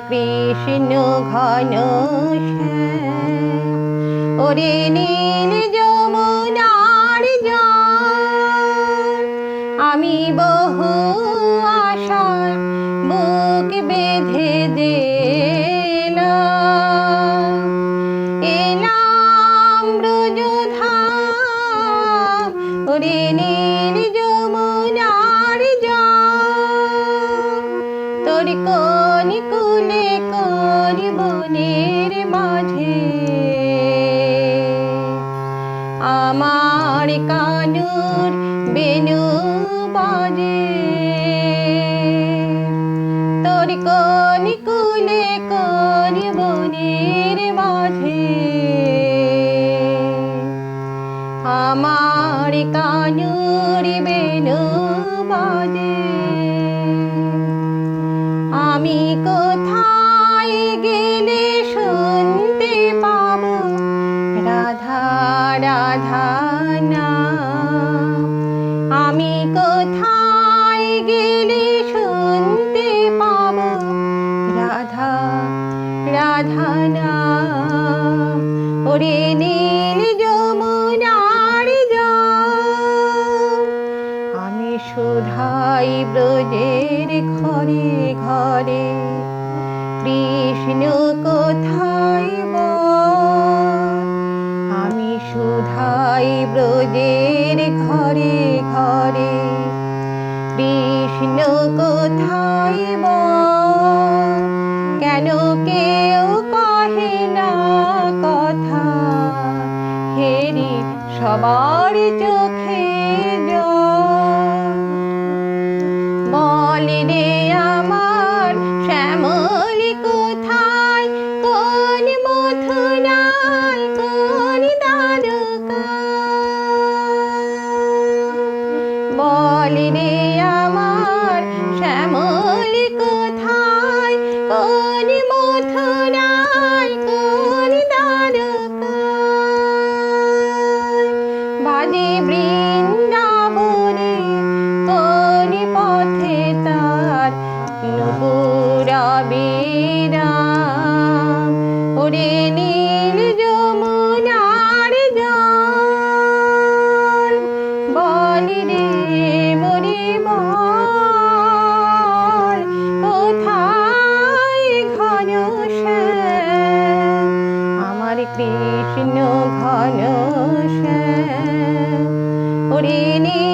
কৃষ্ণ ঘন ওরে নীল যমুনার জল, আমি বহু আশা বুক বেঁধে দিলাম। এলাম ব্রজধাম ওরে নীল যমুনার জল, তোর কোন কুলে কোন বনের মাঝে আমার কানুর বেনু বাজে। তোর কোন কুলে কোন বনের মাঝে আমার কানুর বেনু বাজে। আমি কোথায় গেলে শুনতে পাবো রাধা রাধা নাম? আমি কোথায় গেলে শুনতে পাবো রাধা রাধা নাম? ওরে নীল যমুনার জল, আমি শুধাই ব্রজের ঘরে ঘরে, কৃষ্ণ কোথায় বল? আমি শুধাই ব্রজের ঘরে ঘরে, কৃষ্ণ কোথায় বল? কেন কেউ কহে না কথা, হেরি সবার চোখে জল। বল রে আমার শ্যামলী কোথায়, কোন মথুরায় কোন দ্বারকায়? বল রে আমার শ্যামলী কোথায়, কোন মথুরায় কোন দ্বারকায়? বাজে বৃন্দাবনে কোন পথে তার নুপুরা বিরাম? ওরে নীল যমুনার জল, বল রে মরি বল, কোথায় ঘন শ্যাম আমার কৃষ্ণ ঘন শ্যাম? ওরে নীল